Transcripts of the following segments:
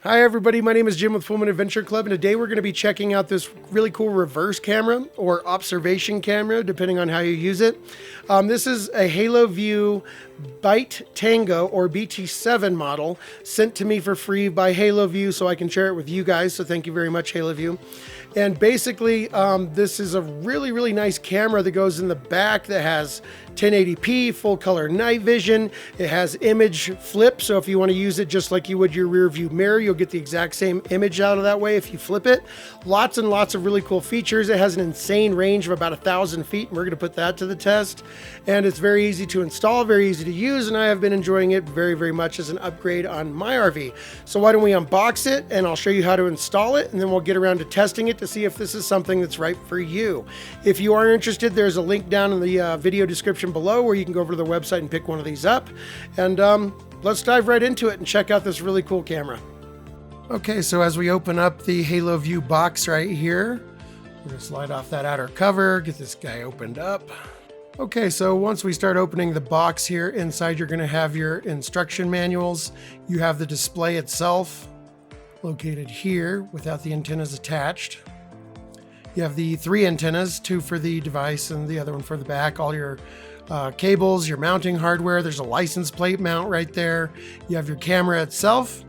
Hi everybody, my name is Jim with Fullman Adventure Club, and today we're going to be checking out this really cool reverse camera or observation camera, depending on how you use it. This is a Haloview Tango or BT7 model sent to me for free by Haloview so I can share it with you guys, so thank you very much, Haloview. And basically, this is a really nice camera that goes in the back that has 1080p, full color night vision. It has image flip, so if you want to use it just like you would your rear view mirror, you'll get the exact same image out of that way if you flip it. Lots and lots of really cool features. It has an insane range of about 1,000 feet, and we're going to put that to the test. And it's very easy to install, very easy to use, and I have been enjoying it very much as an upgrade on my RV. So why don't we unbox it, and I'll show you how to install it, and then we'll get around to testing it to see if this is something that's right for you. If you are interested, there's a link down in the video description below where you can go over to the website and pick one of these up. And let's dive right into it and check out this really cool camera. Okay, so as we open up the Haloview box right here, we're gonna slide off that outer cover, get this guy opened up. Okay, so once we start opening the box here, inside you're gonna have your instruction manuals. You have the display itself located here without the antennas attached. You have the 3 antennas, 2 for the device and the other one for the back, all your cables, your mounting hardware. There's a license plate mount right there. You have your camera itself,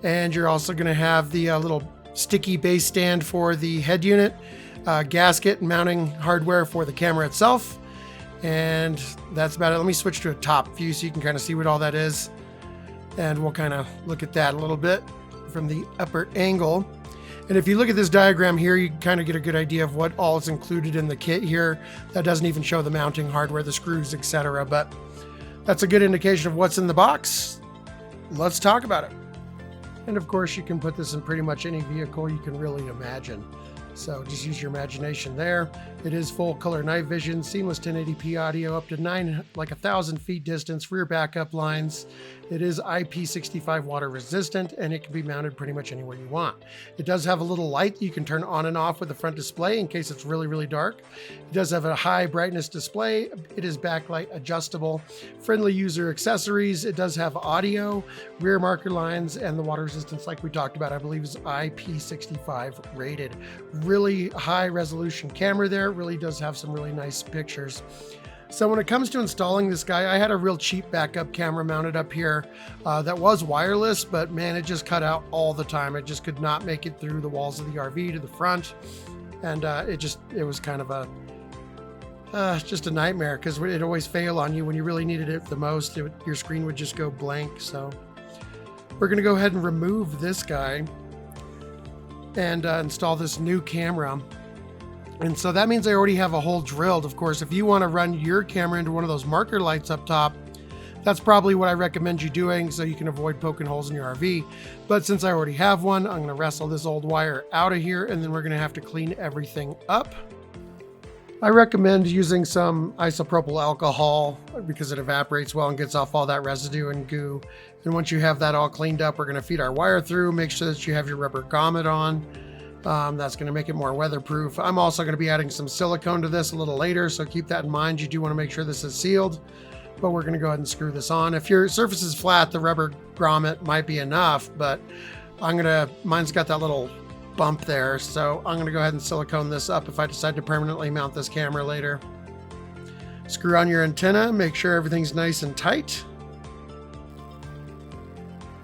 and you're also going to have the little sticky base stand for the head unit, gasket and mounting hardware for the camera itself. And that's about it. Let me switch to a top view so you can kind of see what all that is. And we'll kind of look at that a little bit from the upper angle. And if you look at this diagram here, you kind of get a good idea of what all is included in the kit here. That doesn't even show the mounting hardware, the screws, etc. But that's a good indication of what's in the box. Let's talk about it. And of course, you can put this in pretty much any vehicle you can really imagine. So just use your imagination there. It is full color night vision, seamless 1080p audio, up to 1,000 feet distance, rear backup lines. It is IP65 water resistant, and it can be mounted pretty much anywhere you want. It does have a little light that you can turn on and off with the front display in case it's really dark. It does have a high brightness display. It is backlight adjustable, friendly user accessories. It does have audio, rear marker lines, and the water resistance, like we talked about, I believe is IP65 rated. Really high resolution camera there. It really does have some really nice pictures. So when it comes to installing this guy, I had a real cheap backup camera mounted up here that was wireless, but man, it just cut out all the time. It just could not make it through the walls of the RV to the front. And it was kind of just a nightmare because it'd always fail on you when you really needed it the most. Your screen would just go blank. So we're gonna go ahead and remove this guy and install this new camera. And so that means I already have a hole drilled. Of course, if you want to run your camera into one of those marker lights up top, that's probably what I recommend you doing so you can avoid poking holes in your RV. But since I already have one, I'm going to wrestle this old wire out of here, and then we're going to have to clean everything up. I recommend using some isopropyl alcohol because it evaporates well and gets off all that residue and goo. And once you have that all cleaned up, we're going to feed our wire through. Make sure that you have your rubber grommet on. That's going to make it more weatherproof. I'm also going to be adding some silicone to this a little later, so keep that in mind. You do want to make sure this is sealed, but we're going to go ahead and screw this on. If your surface is flat, the rubber grommet might be enough, but mine's got that little bump there, so I'm going to go ahead and silicone this up if I decide to permanently mount this camera later. Screw on your antenna, make sure everything's nice and tight.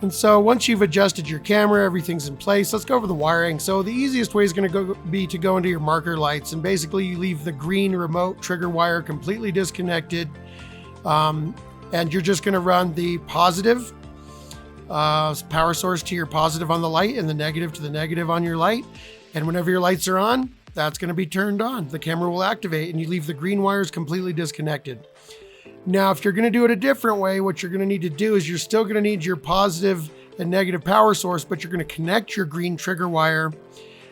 And so once you've adjusted your camera, everything's in place, let's go over the wiring. So the easiest way is going to be to go into your marker lights, and basically you leave the green remote trigger wire completely disconnected, and you're just going to run the positive power source to your positive on the light and the negative to the negative on your light. And whenever your lights are on, that's going to be turned on. The camera will activate, and you leave the green wires completely disconnected. Now, if you're going to do it a different way, what you're going to need to do is you're still going to need your positive and negative power source, but you're going to connect your green trigger wire.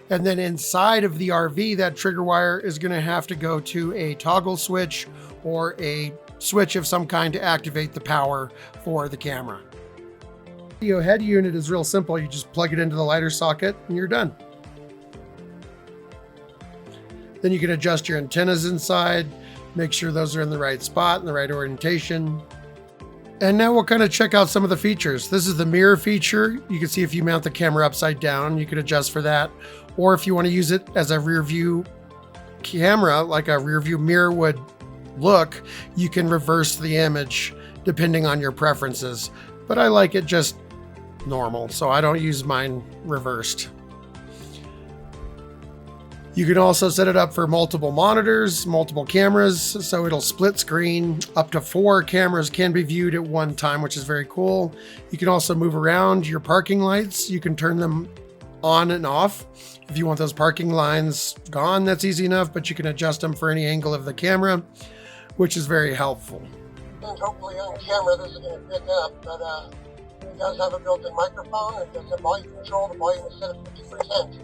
And then inside of the RV, that trigger wire is going to have to go to a toggle switch or a switch of some kind to activate the power for the camera. The head unit is real simple. You just plug it into the lighter socket and you're done. Then you can adjust your antennas inside. Make sure those are in the right spot, in the right orientation. And now we'll kind of check out some of the features. This is the mirror feature. You can see if you mount the camera upside down, you can adjust for that. Or if you want to use it as a rear view camera, like a rear view mirror would look, you can reverse the image depending on your preferences. But I like it just normal, so I don't use mine reversed. You can also set it up for multiple monitors, multiple cameras, so it'll split screen. Up to 4 cameras can be viewed at one time, which is very cool. You can also move around your parking lights. You can turn them on and off. If you want those parking lines gone, that's easy enough, but you can adjust them for any angle of the camera, which is very helpful. And hopefully on camera this is going to pick up, but it does have a built-in microphone. It does have volume control. The volume is set at 50%.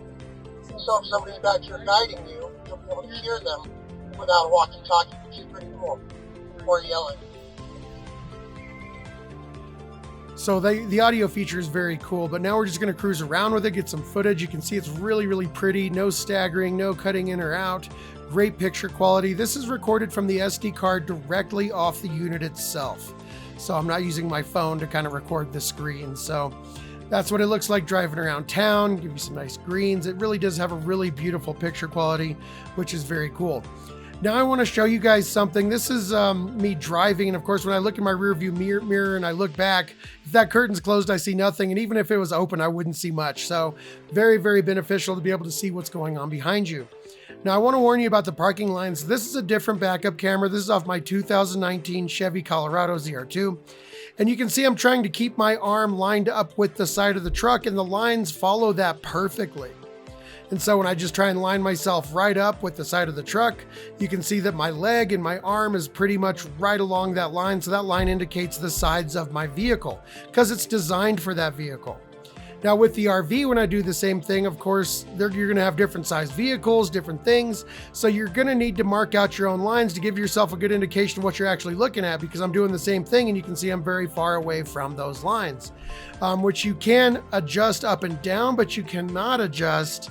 So if somebody's back here guiding you, you'll be able to hear them without a walkie-talkie, which is pretty cool, or yelling. So the audio feature is very cool, but now we're just going to cruise around with it, get some footage. You can see it's really, really pretty. No staggering, no cutting in or out. Great picture quality. This is recorded from the SD card directly off the unit itself. So I'm not using my phone to kind of record the screen. So that's what it looks like driving around town. Give you some nice greens. It really does have a really beautiful picture quality, which is very cool. Now I want to show you guys something. This is me driving, and of course when I look in my rear view mirror and I look back, if that curtain's closed I see nothing, and even if it was open I wouldn't see much. So very, very beneficial to be able to see what's going on behind you. Now I want to warn you about the parking lines. This is a different backup camera. This is off my 2019 Chevy Colorado ZR2. And you can see I'm trying to keep my arm lined up with the side of the truck, and the lines follow that perfectly. And so when I just try and line myself right up with the side of the truck, you can see that my leg and my arm is pretty much right along that line. So that line indicates the sides of my vehicle because it's designed for that vehicle. Now with the RV, when I do the same thing, of course, you're going to have different size vehicles, different things. So you're going to need to mark out your own lines to give yourself a good indication of what you're actually looking at, because I'm doing the same thing and you can see I'm very far away from those lines, which you can adjust up and down, but you cannot adjust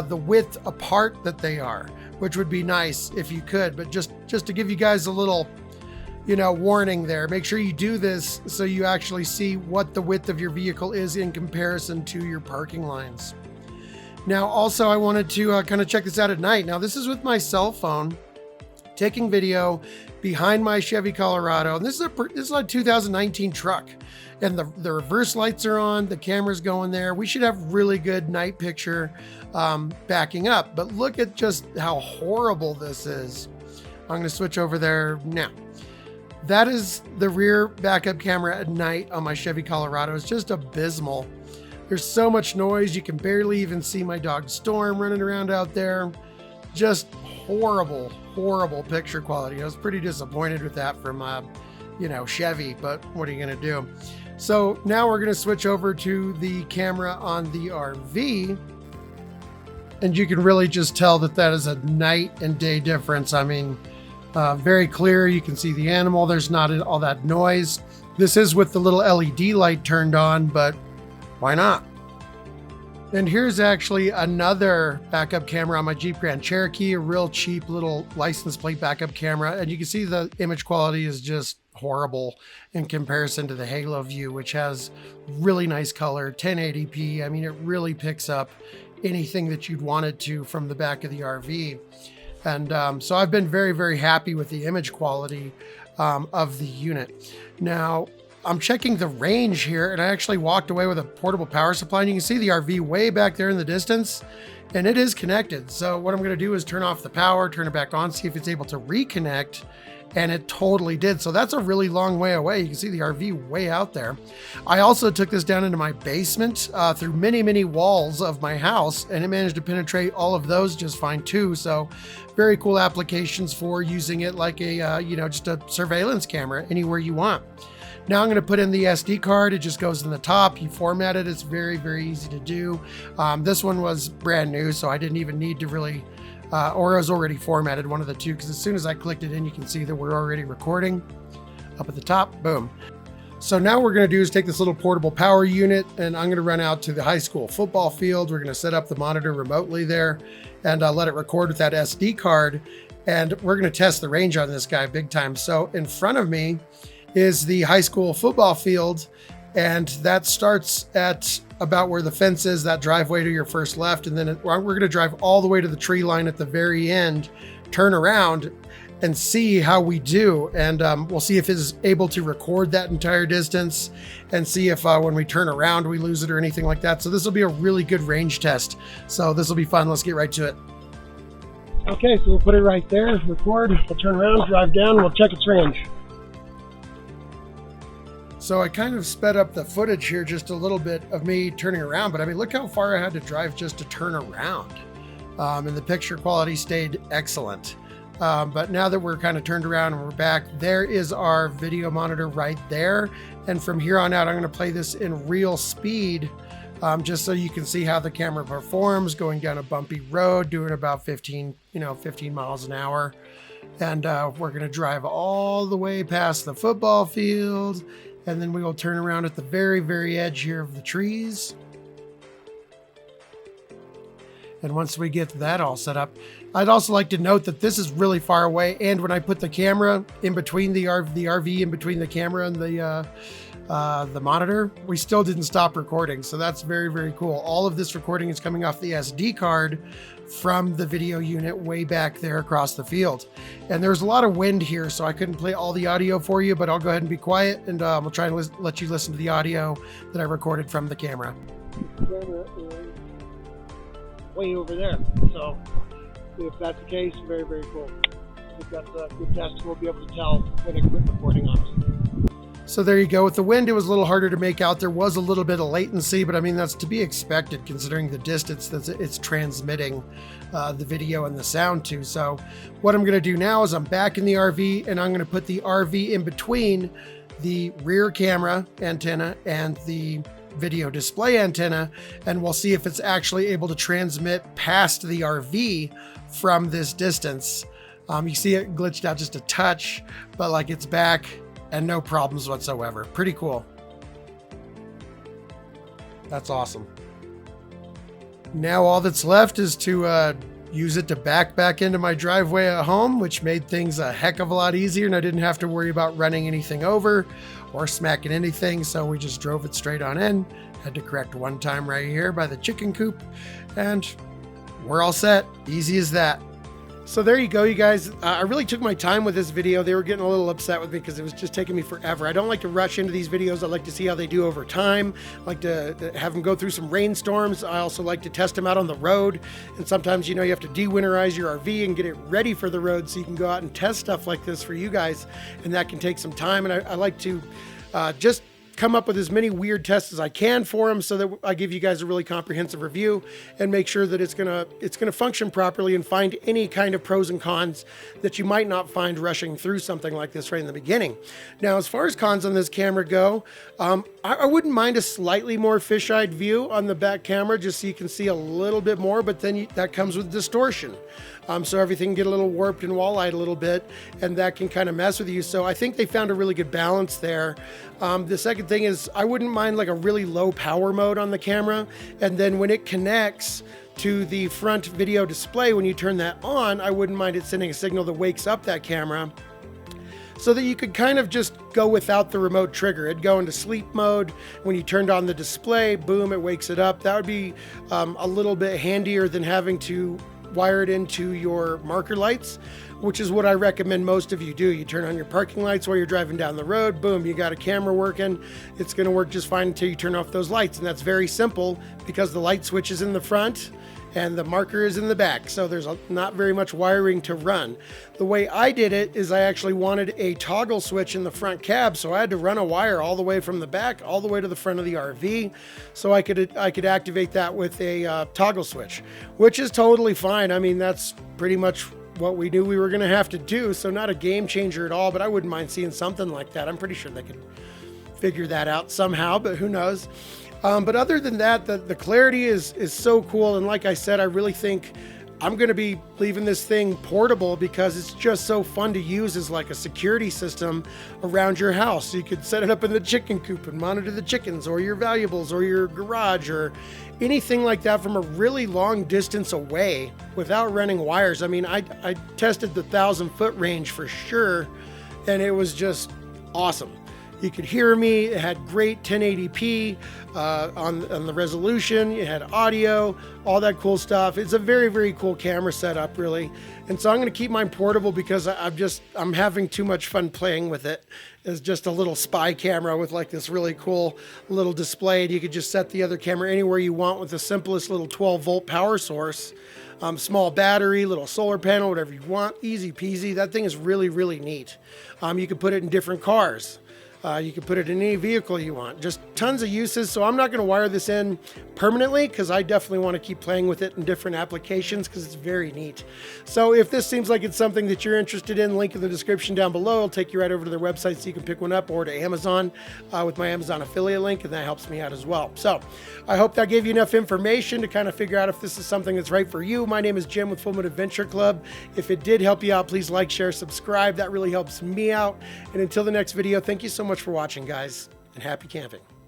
the width apart that they are, which would be nice if you could. But just to give you guys a little warning there, make sure you do this so you actually see what the width of your vehicle is in comparison to your parking lines. Now, also I wanted to kind of check this out at night. Now this is with my cell phone, taking video behind my Chevy Colorado. And this is a 2019 truck, and the reverse lights are on, the camera's going there. We should have really good night picture backing up, but look at just how horrible this is. I'm going to switch over there now. That is the rear backup camera at night on my Chevy Colorado. It's just abysmal. There's so much noise. You can barely even see my dog Storm running around out there. Just horrible, horrible picture quality. I was pretty disappointed with that from, Chevy, but what are you going to do? So now we're going to switch over to the camera on the RV. And you can really just tell that is a night and day difference. I mean, very clear. You can see the animal. There's not all that noise. This is with the little LED light turned on, but why not? And here's actually another backup camera on my Jeep Grand Cherokee, a real cheap little license plate backup camera. And you can see the image quality is just horrible in comparison to the Haloview, which has really nice color, 1080p. I mean, it really picks up anything that you'd want it to from the back of the RV. And so I've been very, very happy with the image quality of the unit. Now, I'm checking the range here, and I actually walked away with a portable power supply, and you can see the RV way back there in the distance, and it is connected. So what I'm going to do is turn off the power, turn it back on, see if it's able to reconnect, and it totally did. So that's a really long way away. You can see the RV way out there. I also took this down into my basement through many, many walls of my house, and it managed to penetrate all of those just fine too. So very cool applications for using it like a, just a surveillance camera anywhere you want. Now I'm going to put in the SD card. It just goes in the top. You format it. It's very, very easy to do. This one was brand new, so I didn't even need to really, or it was already formatted, one of the two, because as soon as I clicked it in, you can see that we're already recording. Up at the top, boom. So now what we're going to do is take this little portable power unit, and I'm going to run out to the high school football field. We're going to set up the monitor remotely there and let it record with that SD card. And we're going to test the range on this guy big time. So in front of me is the high school football field, and that starts at about where the fence is, that driveway to your first left, and then we're going to drive all the way to the tree line at the very end, turn around and see how we do, and we'll see if it's able to record that entire distance and see if when we turn around we lose it or anything like that. So this will be a really good range test, so this will be fun. Let's get right to it. Okay, so we'll put it right there, record, we'll turn around, drive down, we'll check its range. So I kind of sped up the footage here just a little bit of me turning around, but I mean, look how far I had to drive just to turn around. And the picture quality stayed excellent. But now that we're kind of turned around and we're back, there is our video monitor right there. And from here on out, I'm going to play this in real speed, just so you can see how the camera performs going down a bumpy road, doing about 15 miles an hour. And we're going to drive all the way past the football field. And then we will turn around at the very, very edge here of the trees. And once we get that all set up, I'd also like to note that this is really far away. And when I put the camera in between the RV in between the camera and the monitor, we still didn't stop recording. So that's very, very cool. All of this recording is coming off the SD card from the video unit way back there across the field. And there's a lot of wind here, so I couldn't play all the audio for you, but I'll go ahead and be quiet, and we'll try and let you listen to the audio that I recorded from the camera. The camera is way over there, so if that's the case, very, very cool. I think that's a good test. We'll be able to tell when it quit recording on us. So there you go. With the wind, it was a little harder to make out. There was a little bit of latency, but I mean, that's to be expected considering the distance that it's transmitting the video and the sound to. So what I'm going to do now is I'm back in the RV, and I'm going to put the RV in between the rear camera antenna and the video display antenna, and we'll see if it's actually able to transmit past the RV from this distance. You see it glitched out just a touch, but like it's back and no problems whatsoever. Pretty cool. That's awesome. Now all that's left is to use it to back into my driveway at home, which made things a heck of a lot easier, and I didn't have to worry about running anything over or smacking anything. So we just drove it straight on in. Had to correct one time right here by the chicken coop, and we're all set. Easy as that. So there you go, you guys. I really took my time with this video. They were getting a little upset with me because it was just taking me forever. I don't like to rush into these videos. I like to see how they do over time. I like to have them go through some rainstorms. I also like to test them out on the road. And sometimes, you have to de-winterize your RV and get it ready for the road so you can go out and test stuff like this for you guys. And that can take some time. And I like to just come up with as many weird tests as I can for them so that I give you guys a really comprehensive review and make sure that it's gonna function properly and find any kind of pros and cons that you might not find rushing through something like this right in the beginning. Now, as far as cons on this camera go, I wouldn't mind a slightly more fisheye view on the back camera just so you can see a little bit more, but then that comes with distortion. So everything can get a little warped and wall-eyed a little bit, and that can kind of mess with you. So I think they found a really good balance there. The second thing is I wouldn't mind like a really low power mode on the camera, and then when it connects to the front video display, when you turn that on, I wouldn't mind it sending a signal that wakes up that camera so that you could kind of just go without the remote trigger. It'd go into sleep mode. When you turned on the display, boom, it wakes it up. That would be a little bit handier than having to wire it into your marker lights, which is what I recommend most of you do. You turn on your parking lights while you're driving down the road, boom, you got a camera working. It's gonna work just fine until you turn off those lights. And that's very simple because the light switch is in the front and the marker is in the back. So there's not very much wiring to run. The way I did it is I actually wanted a toggle switch in the front cab. So I had to run a wire all the way from the back, all the way to the front of the RV. So I could activate that with a toggle switch, which is totally fine. I mean, that's pretty much what we knew we were gonna have to do. So not a game changer at all, but I wouldn't mind seeing something like that. I'm pretty sure they could figure that out somehow, but who knows? But other than that, the clarity is so cool. And like I said, I really think I'm going to be leaving this thing portable because it's just so fun to use as like a security system around your house. So you could set it up in the chicken coop and monitor the chickens or your valuables or your garage or anything like that from a really long distance away without running wires. I mean, I tested the 1,000-foot range for sure, and it was just awesome. You could hear me. It had great 1080p on the resolution. It had audio, all that cool stuff. It's a very, very cool camera setup, really. And so I'm going to keep mine portable because I'm having too much fun playing with it. It's just a little spy camera with like this really cool little display. And you could just set the other camera anywhere you want with the simplest little 12-volt power source. Small battery, little solar panel, whatever you want. Easy peasy. That thing is really, really neat. You can put it in different cars. You can put it in any vehicle you want. Just tons of uses. So I'm not going to wire this in permanently because I definitely want to keep playing with it in different applications because it's very neat. So if this seems like it's something that you're interested in, link in the description down below. It'll take you right over to their website so you can pick one up, or to Amazon with my Amazon affiliate link, and that helps me out as well. So I hope that gave you enough information to kind of figure out if this is something that's right for you. My name is Jim with Full Moon Adventure Club. If it did help you out, please like, share, subscribe. That really helps me out. And until the next video, thank you so much for watching, guys, and happy camping.